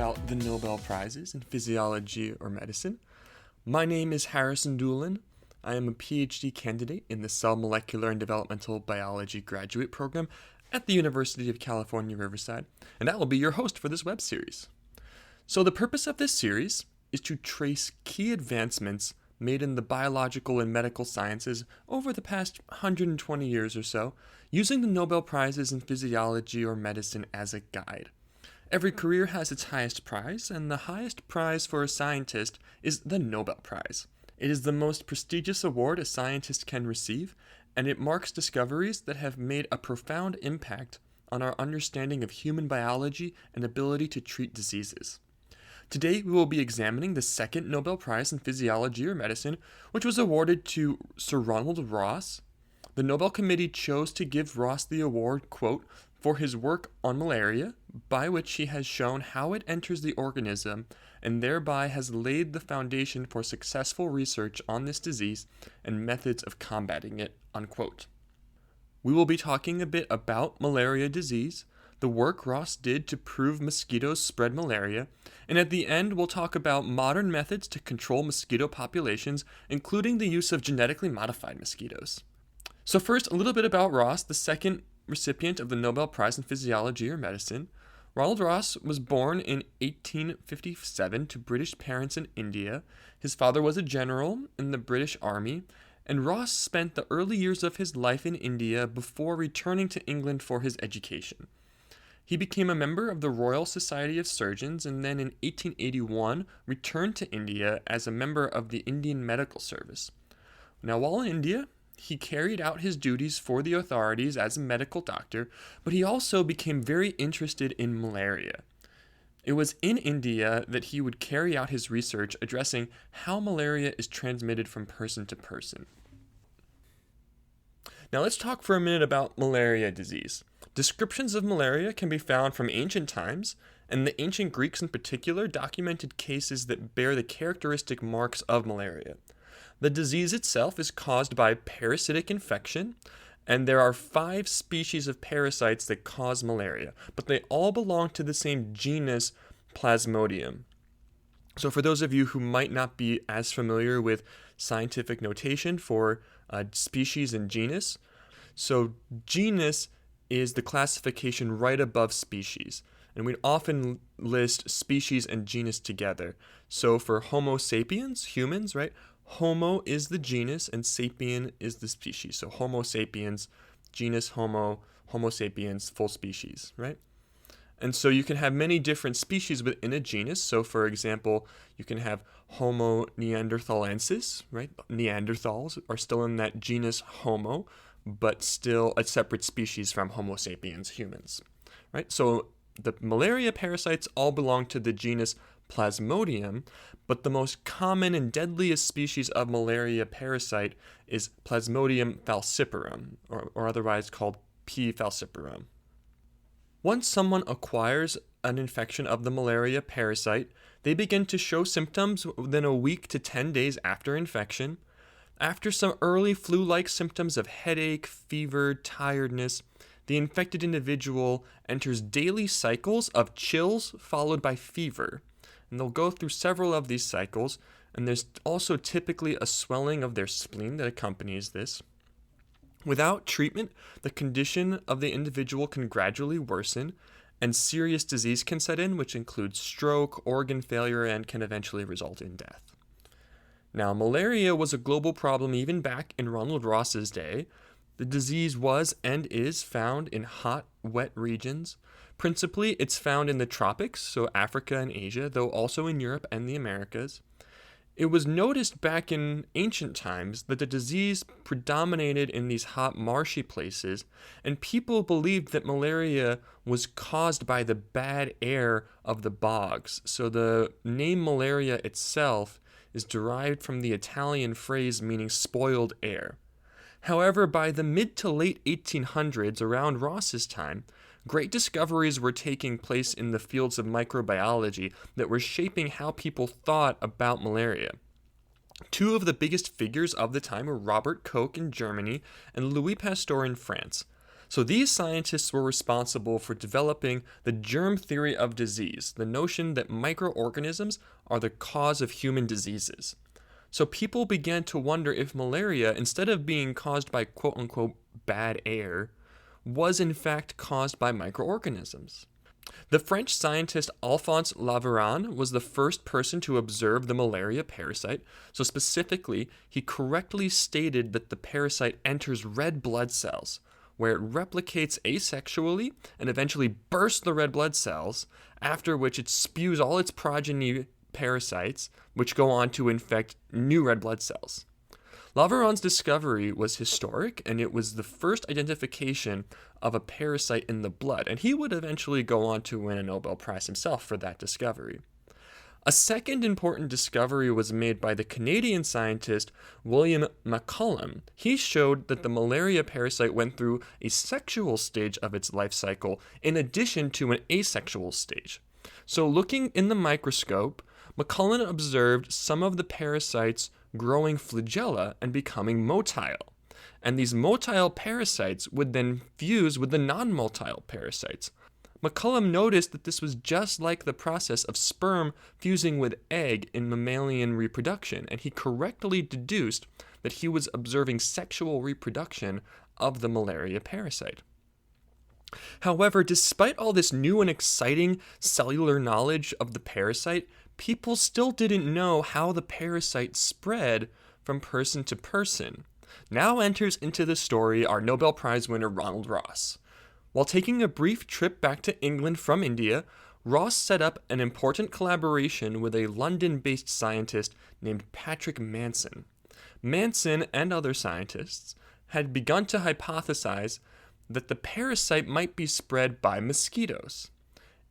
about the Nobel Prizes in Physiology or Medicine. My name is Harrison Doolin. I am a PhD candidate in the Cell Molecular and Developmental Biology graduate program at the University of California, Riverside, and I will be your host for this web series. So the purpose of this series is to trace key advancements made in the biological and medical sciences over the past 120 years or so, using the Nobel Prizes in Physiology or Medicine as a guide. Every career has its highest prize, and the highest prize for a scientist is the Nobel Prize. It is the most prestigious award a scientist can receive, and it marks discoveries that have made a profound impact on our understanding of human biology and ability to treat diseases. Today, we will be examining the second Nobel Prize in Physiology or Medicine, which was awarded to Sir Ronald Ross. The Nobel Committee chose to give Ross the award, quote, for his work on malaria, by which he has shown how it enters the organism and thereby has laid the foundation for successful research on this disease and methods of combating it, unquote. We will be talking a bit about malaria disease, the work Ross did to prove mosquitoes spread malaria, and at the end we'll talk about modern methods to control mosquito populations, including the use of genetically modified mosquitoes. So first, a little bit about Ross, the second recipient of the Nobel Prize in Physiology or Medicine. Ronald Ross was born in 1857 to British parents in India. His father was a general in the British Army, and Ross spent the early years of his life in India before returning to England for his education. He became a member of the Royal Society of Surgeons and then in 1881 returned to India as a member of the Indian Medical Service. Now, while in India, he carried out his duties for the authorities as a medical doctor, but he also became very interested in malaria. It was in India that he would carry out his research addressing how malaria is transmitted from person to person. Now let's talk for a minute about malaria disease. Descriptions of malaria can be found from ancient times, and the ancient Greeks in particular documented cases that bear the characteristic marks of malaria. The disease itself is caused by parasitic infection, and there are 5 species of parasites that cause malaria, but they all belong to the same genus Plasmodium. So for those of you who might not be as familiar with scientific notation for species and genus, so genus is the classification right above species, and we often list species and genus together. So for Homo sapiens, humans, right? Homo is the genus and sapien is the species. So Homo sapiens, genus Homo, Homo sapiens, full species, right? And so you can have many different species within a genus. So for example, you can have Homo neanderthalensis, right? Neanderthals are still in that genus Homo, but still a separate species from Homo sapiens, humans, right? So the malaria parasites all belong to the genus Plasmodium, but the most common and deadliest species of malaria parasite is Plasmodium falciparum, or otherwise called P. falciparum. Once someone acquires an infection of the malaria parasite, they begin to show symptoms within a week to 10 days after infection. After some early flu-like symptoms of headache, fever, tiredness, the infected individual enters daily cycles of chills followed by fever. And they'll go through several of these cycles, and there's also typically a swelling of their spleen that accompanies this. Without treatment, the condition of the individual can gradually worsen, and serious disease can set in, which includes stroke, organ failure, and can eventually result in death. Now, malaria was a global problem even back in Ronald Ross's day. The disease was and is found in hot, wet regions. Principally, it's found in the tropics, so Africa and Asia, though also in Europe and the Americas. It was noticed back in ancient times that the disease predominated in these hot, marshy places, and people believed that malaria was caused by the bad air of the bogs. So the name malaria itself is derived from the Italian phrase meaning spoiled air. However, by the mid to late 1800s, around Ross's time, great discoveries were taking place in the fields of microbiology that were shaping how people thought about malaria. 2 of the biggest figures of the time were Robert Koch in Germany and Louis Pasteur in France. So these scientists were responsible for developing the germ theory of disease, the notion that microorganisms are the cause of human diseases. So people began to wonder if malaria, instead of being caused by quote unquote bad air, was in fact caused by microorganisms. The French scientist Alphonse Laveran was the first person to observe the malaria parasite. So specifically, he correctly stated that the parasite enters red blood cells, where it replicates asexually and eventually bursts the red blood cells, after which it spews all its progeny parasites, which go on to infect new red blood cells. Laveran's discovery was historic, and it was the first identification of a parasite in the blood, and he would eventually go on to win a Nobel Prize himself for that discovery. A second important discovery was made by the Canadian scientist William McCollum. He showed that the malaria parasite went through a sexual stage of its life cycle in addition to an asexual stage. So looking in the microscope, McCollum observed some of the parasites growing flagella and becoming motile. And these motile parasites would then fuse with the non-motile parasites. McCollum noticed that this was just like the process of sperm fusing with egg in mammalian reproduction, and he correctly deduced that he was observing sexual reproduction of the malaria parasite. However, despite all this new and exciting cellular knowledge of the parasite, people still didn't know how the parasite spread from person to person. Now enters into the story our Nobel Prize winner Ronald Ross. While taking a brief trip back to England from India, Ross set up an important collaboration with a London-based scientist named Patrick Manson. Manson and other scientists had begun to hypothesize that the parasite might be spread by mosquitoes.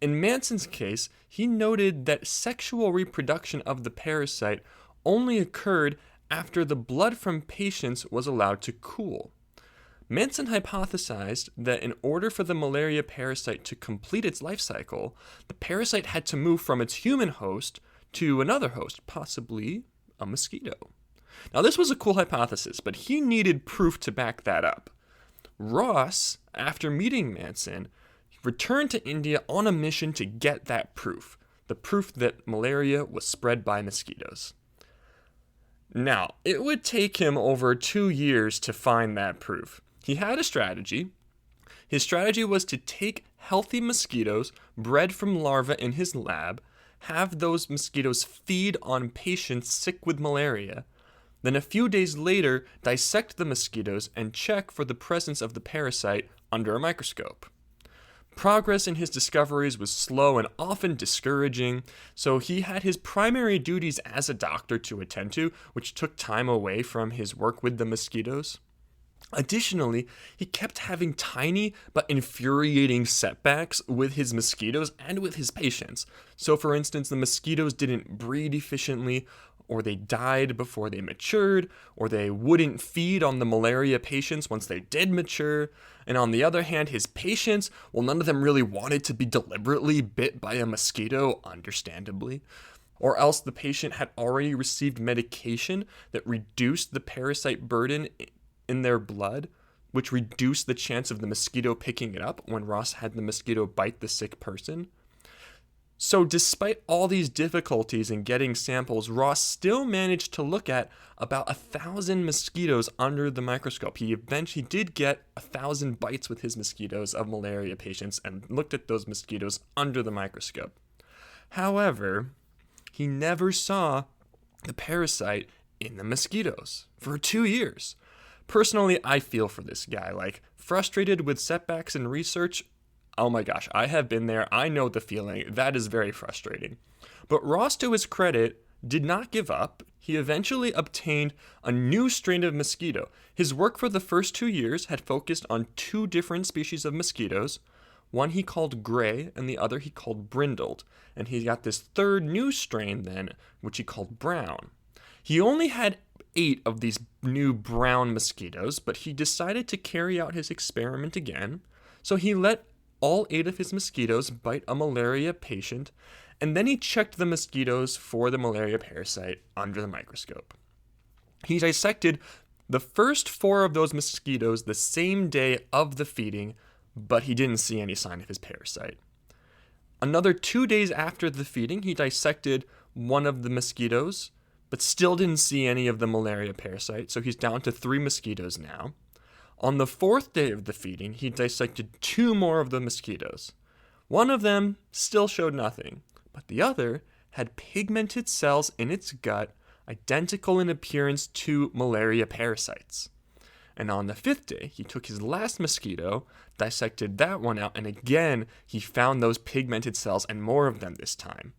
In Manson's case, he noted that sexual reproduction of the parasite only occurred after the blood from patients was allowed to cool. Manson hypothesized that in order for the malaria parasite to complete its life cycle, the parasite had to move from its human host to another host, possibly a mosquito. Now, this was a cool hypothesis, but he needed proof to back that up. Ross, after meeting Manson, returned to India on a mission to get that proof, the proof that malaria was spread by mosquitoes. Now, it would take him over 2 years to find that proof. He had a strategy. His strategy was to take healthy mosquitoes bred from larvae in his lab, have those mosquitoes feed on patients sick with malaria, then a few days later dissect the mosquitoes and check for the presence of the parasite under a microscope. Progress in his discoveries was slow and often discouraging, so he had his primary duties as a doctor to attend to, which took time away from his work with the mosquitoes. Additionally, he kept having tiny but infuriating setbacks with his mosquitoes and with his patients. So, for instance, the mosquitoes didn't breed efficiently, or they died before they matured, or they wouldn't feed on the malaria patients once they did mature. And on the other hand, his patients, well, none of them really wanted to be deliberately bit by a mosquito, understandably. Or else the patient had already received medication that reduced the parasite burden in their blood, which reduced the chance of the mosquito picking it up when Ross had the mosquito bite the sick person. So despite all these difficulties in getting samples, Ross still managed to look at about 1,000 mosquitoes under the microscope. He eventually did get 1,000 bites with his mosquitoes of malaria patients and looked at those mosquitoes under the microscope. However, he never saw the parasite in the mosquitoes for 2 years. Personally, I feel for this guy, frustrated with setbacks in research. Oh my gosh, I have been there. I know the feeling. That is very frustrating. But Ross, to his credit, did not give up. He eventually obtained a new strain of mosquito. His work for the first 2 years had focused on 2 different species of mosquitoes. One he called gray, and the other he called brindled. And he got this third new strain then, which he called brown. He only had 8 of these new brown mosquitoes, but he decided to carry out his experiment again. So he let all 8 of his mosquitoes bite a malaria patient, and then he checked the mosquitoes for the malaria parasite under the microscope. He dissected the first 4 of those mosquitoes the same day of the feeding, but he didn't see any sign of his parasite. Another 2 days after the feeding, he dissected one of the mosquitoes, but still didn't see any of the malaria parasite, so he's down to 3 mosquitoes now. On the 4th day of the feeding, he dissected 2 more of the mosquitoes. One of them still showed nothing, but the other had pigmented cells in its gut identical in appearance to malaria parasites. And on the 5th day, he took his last mosquito, dissected that one out, and again, he found those pigmented cells and more of them this time.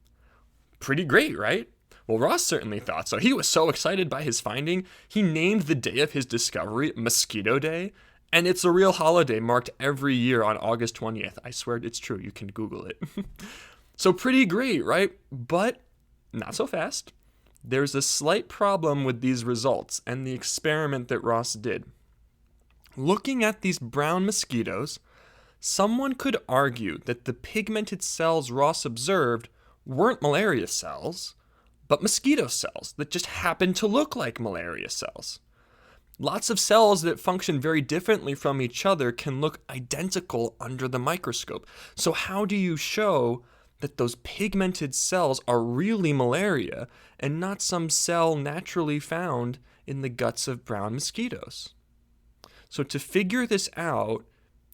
Pretty great, right? Well, Ross certainly thought so. He was so excited by his finding, he named the day of his discovery Mosquito Day, and it's a real holiday marked every year on August 20th. I swear it's true. You can Google it. So pretty great, right? But not so fast. There's a slight problem with these results and the experiment that Ross did. Looking at these brown mosquitoes, someone could argue that the pigmented cells Ross observed weren't malaria cells, but mosquito cells that just happened to look like malaria cells. Lots of cells that function very differently from each other can look identical under the microscope. So how do you show that those pigmented cells are really malaria and not some cell naturally found in the guts of brown mosquitoes? So to figure this out,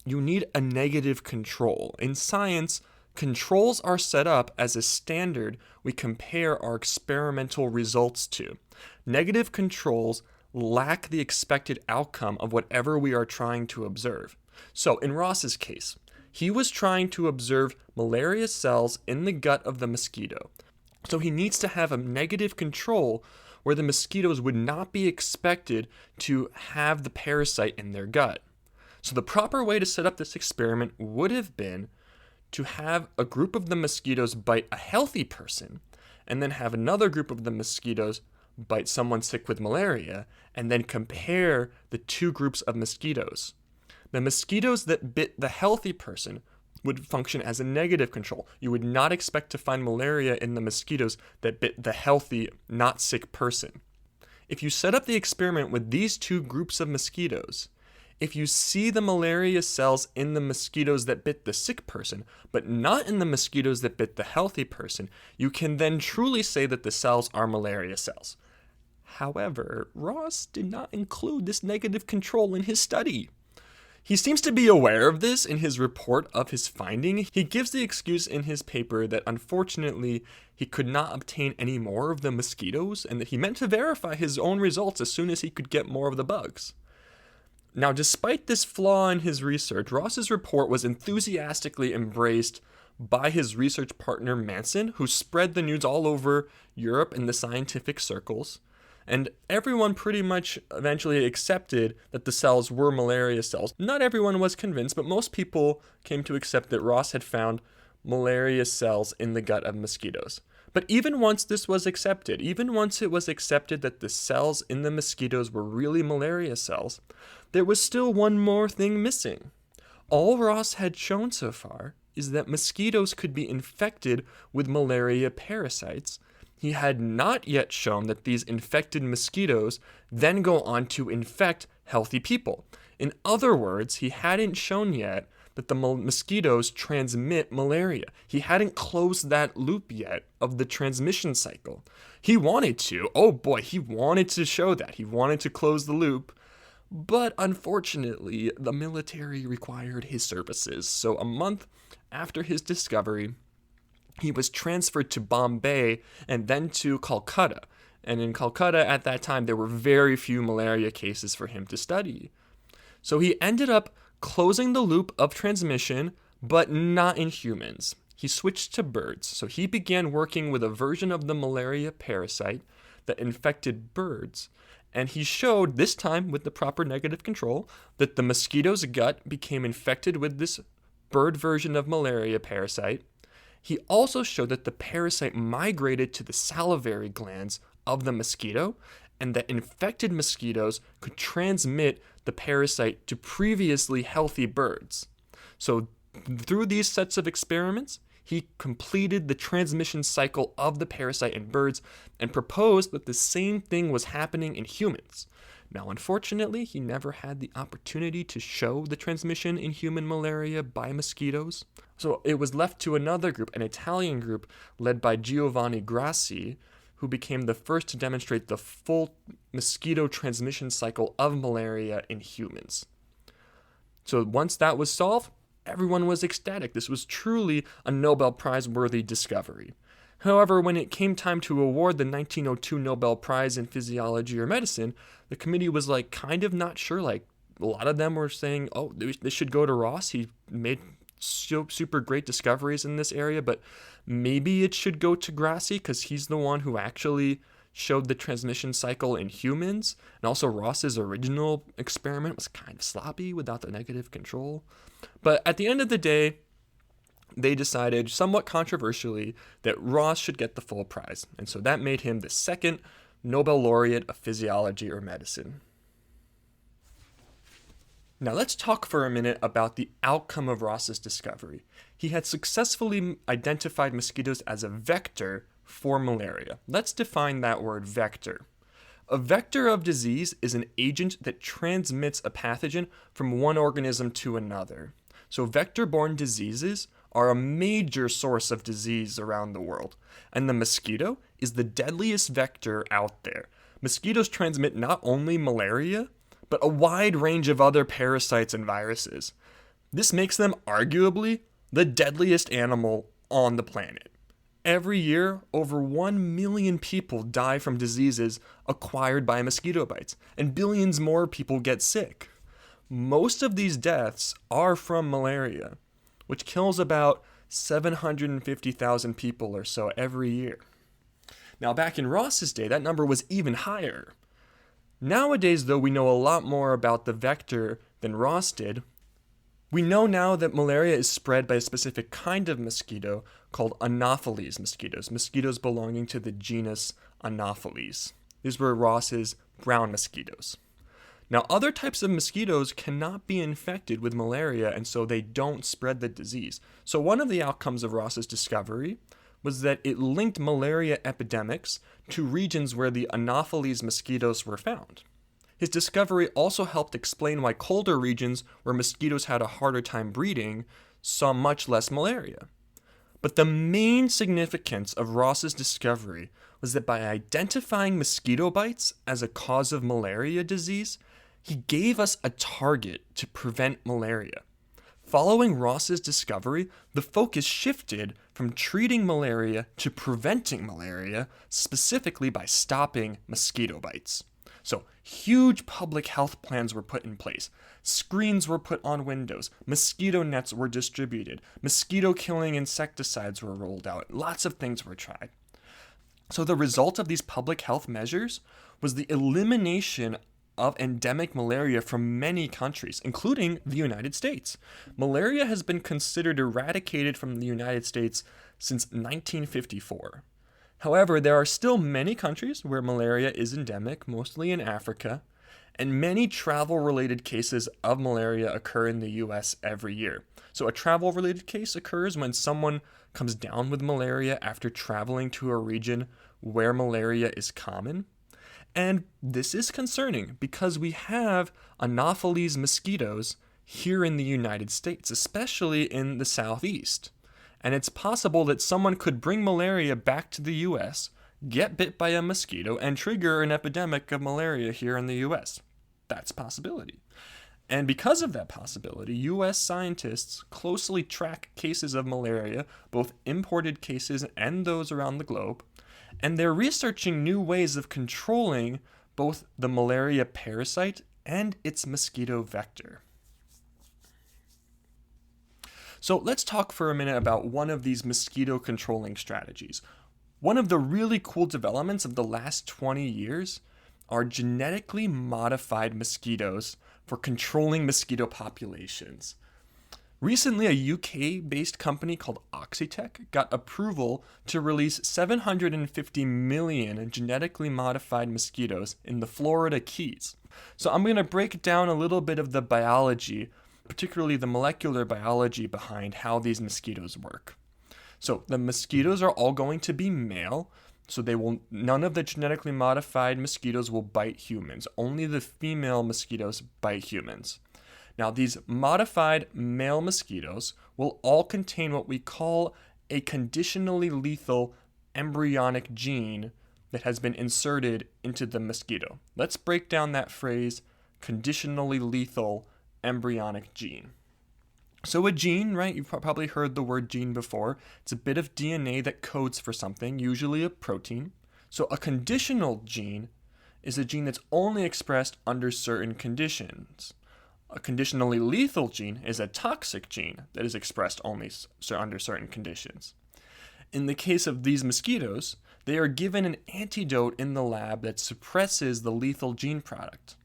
you need a negative control. In science, controls are set up as a standard we compare our experimental results to. Negative controls lack the expected outcome of whatever we are trying to observe. So in Ross's case, he was trying to observe malaria cells in the gut of the mosquito. So he needs to have a negative control where the mosquitoes would not be expected to have the parasite in their gut. So the proper way to set up this experiment would have been to have a group of the mosquitoes bite a healthy person, and then have another group of the mosquitoes bite someone sick with malaria, and then compare the 2 groups of mosquitoes. The mosquitoes that bit the healthy person would function as a negative control. You would not expect to find malaria in the mosquitoes that bit the healthy, not sick person. If you set up the experiment with these 2 groups of mosquitoes, if you see the malaria cells in the mosquitoes that bit the sick person, but not in the mosquitoes that bit the healthy person, you can then truly say that the cells are malaria cells. However, Ross did not include this negative control in his study. He seems to be aware of this in his report of his finding. He gives the excuse in his paper that unfortunately he could not obtain any more of the mosquitoes and that he meant to verify his own results as soon as he could get more of the bugs. Now, despite this flaw in his research, Ross's report was enthusiastically embraced by his research partner Manson, who spread the news all over Europe in the scientific circles. And everyone pretty much eventually accepted that the cells were malaria cells. Not everyone was convinced, but most people came to accept that Ross had found malaria cells in the gut of mosquitoes. But even once this was accepted, even once it was accepted that the cells in the mosquitoes were really malaria cells, there was still one more thing missing. All Ross had shown so far is that mosquitoes could be infected with malaria parasites. He had not yet shown that these infected mosquitoes then go on to infect healthy people. In other words, he hadn't shown yet that the mosquitoes transmit malaria. He hadn't closed that loop yet of the transmission cycle. He wanted to. Oh boy, he wanted to show that. He wanted to close the loop. But unfortunately, the military required his services. So a month after his discovery, he was transferred to Bombay and then to Calcutta. And in Calcutta at that time, there were very few malaria cases for him to study. So he ended up closing the loop of transmission, but not in humans. He switched to birds. So he began working with a version of the malaria parasite that infected birds. And he showed, this time with the proper negative control, that the mosquito's gut became infected with this bird version of malaria parasite. He also showed that the parasite migrated to the salivary glands of the mosquito, and that infected mosquitoes could transmit the parasite to previously healthy birds. So through these sets of experiments, he completed the transmission cycle of the parasite in birds and proposed that the same thing was happening in humans. Now, unfortunately, he never had the opportunity to show the transmission in human malaria by mosquitoes. So it was left to another group, an Italian group led by Giovanni Grassi, who became the first to demonstrate the full mosquito transmission cycle of malaria in humans. So once that was solved, everyone was ecstatic. This was truly a Nobel Prize-worthy discovery. However, when it came time to award the 1902 Nobel Prize in Physiology or Medicine, the committee was kind of not sure. A lot of them were saying, oh, this should go to Ross. He made super great discoveries in this area, but maybe it should go to Grassi because he's the one who actually showed the transmission cycle in humans. And also Ross's original experiment was kind of sloppy without the negative control. But at the end of the day, they decided, somewhat controversially, that Ross should get the full prize. And so that made him the second Nobel laureate of physiology or medicine. Now let's talk for a minute about the outcome of Ross's discovery. He had successfully identified mosquitoes as a vector for malaria. Let's define that word, vector. A vector of disease is an agent that transmits a pathogen from one organism to another. So vector-borne diseases are a major source of disease around the world, and the mosquito is the deadliest vector out there. Mosquitoes transmit not only malaria, but a wide range of other parasites and viruses. This makes them arguably the deadliest animal on the planet. Every year, over 1 million people die from diseases acquired by mosquito bites, and billions more people get sick. Most of these deaths are from malaria, which kills about 750,000 people or so every year. Now, back in Ross's day, that number was even higher. Nowadays, though, we know a lot more about the vector than Ross did. We know now that malaria is spread by a specific kind of mosquito called Anopheles mosquitoes, mosquitoes belonging to the genus Anopheles. These were Ross's brown mosquitoes. Now, other types of mosquitoes cannot be infected with malaria, and so they don't spread the disease. So one of the outcomes of Ross's discovery was that it linked malaria epidemics to regions where the Anopheles mosquitoes were found. His discovery also helped explain why colder regions where mosquitoes had a harder time breeding saw much less malaria. But the main significance of Ross's discovery was that by identifying mosquito bites as a cause of malaria disease, he gave us a target to prevent malaria. Following Ross's discovery, the focus shifted from treating malaria to preventing malaria, specifically by stopping mosquito bites. So, huge public health plans were put in place. Screens were put on windows. Mosquito nets were distributed. Mosquito-killing insecticides were rolled out. Lots of things were tried. So the result of these public health measures was the elimination of endemic malaria from many countries, including the United States. Malaria has been considered eradicated from the United States since 1954. However, there are still many countries where malaria is endemic, mostly in Africa, and many travel-related cases of malaria occur in the US every year. So a travel-related case occurs when someone comes down with malaria after traveling to a region where malaria is common. And this is concerning because we have Anopheles mosquitoes here in the United States, especially in the Southeast. And it's possible that someone could bring malaria back to the US, get bit by a mosquito, and trigger an epidemic of malaria here in the US. That's a possibility. And because of that possibility, US scientists closely track cases of malaria, both imported cases and those around the globe, and they're researching new ways of controlling both the malaria parasite and its mosquito vector. So let's talk for a minute about one of these mosquito controlling strategies. One of the really cool developments of the last 20 years are genetically modified mosquitoes for controlling mosquito populations. Recently, a UK-based company called Oxitec got approval to release 750 million genetically modified mosquitoes in the Florida Keys. So I'm going to break down a little bit of the biology, particularly the molecular biology behind how these mosquitoes work. So the mosquitoes are all going to be male. So none of the genetically modified mosquitoes will bite humans. Only the female mosquitoes bite humans. Now, these modified male mosquitoes will all contain what we call a conditionally lethal embryonic gene that has been inserted into the mosquito. Let's break down that phrase, conditionally lethal embryonic gene. So a gene, right, you've probably heard the word gene before. It's a bit of DNA that codes for something, usually a protein. So a conditional gene is a gene that's only expressed under certain conditions. A conditionally lethal gene is a toxic gene that is expressed only under certain conditions. In the case of these mosquitoes, they are given an antidote in the lab that suppresses the lethal gene product.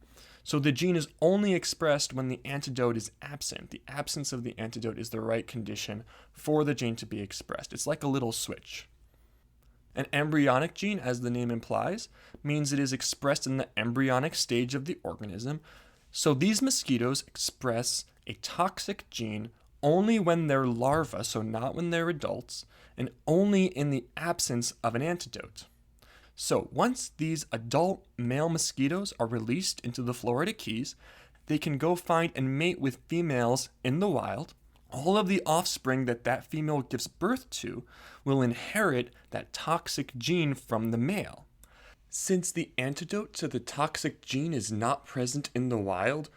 So the gene is only expressed when the antidote is absent. The absence of the antidote is the right condition for the gene to be expressed. It's like a little switch. An embryonic gene, as the name implies, means it is expressed in the embryonic stage of the organism. So these mosquitoes express a toxic gene only when they're larvae, so not when they're adults, and only in the absence of an antidote. So once these adult male mosquitoes are released into the Florida Keys, they can go find and mate with females in the wild. All of the offspring that female gives birth to will inherit that toxic gene from the male. Since the antidote to the toxic gene is not present in the wild,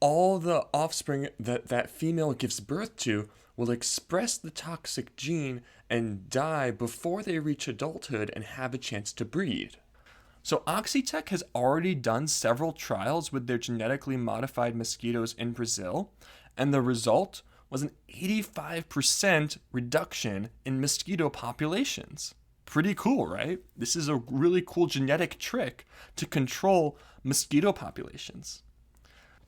all the offspring that female gives birth to will express the toxic gene and die before they reach adulthood and have a chance to breed. So Oxitec has already done several trials with their genetically modified mosquitoes in Brazil, and the result was an 85% reduction in mosquito populations. Pretty cool, right? This is a really cool genetic trick to control mosquito populations.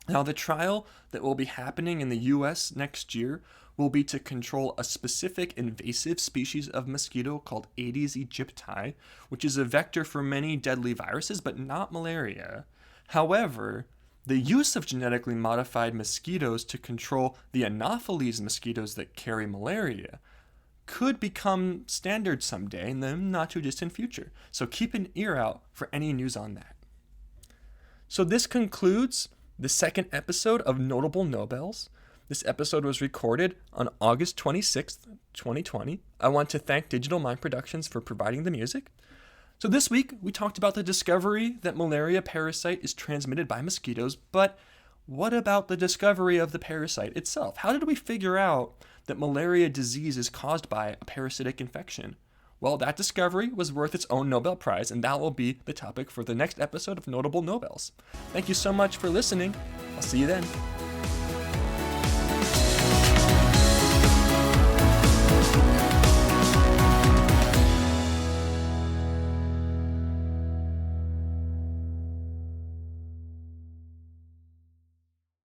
Now, the trial that will be happening in the US next year will be to control a specific invasive species of mosquito called Aedes aegypti, which is a vector for many deadly viruses, but not malaria. However, the use of genetically modified mosquitoes to control the Anopheles mosquitoes that carry malaria could become standard someday in the not too distant future. So keep an ear out for any news on that. So this concludes the second episode of Notable Nobels. This episode was recorded on August 26th, 2020. I want to thank Digital Mind Productions for providing the music. So this week, we talked about the discovery that malaria parasite is transmitted by mosquitoes, but what about the discovery of the parasite itself? How did we figure out that malaria disease is caused by a parasitic infection? Well, that discovery was worth its own Nobel Prize, and that will be the topic for the next episode of Notable Nobels. Thank you so much for listening. I'll see you then.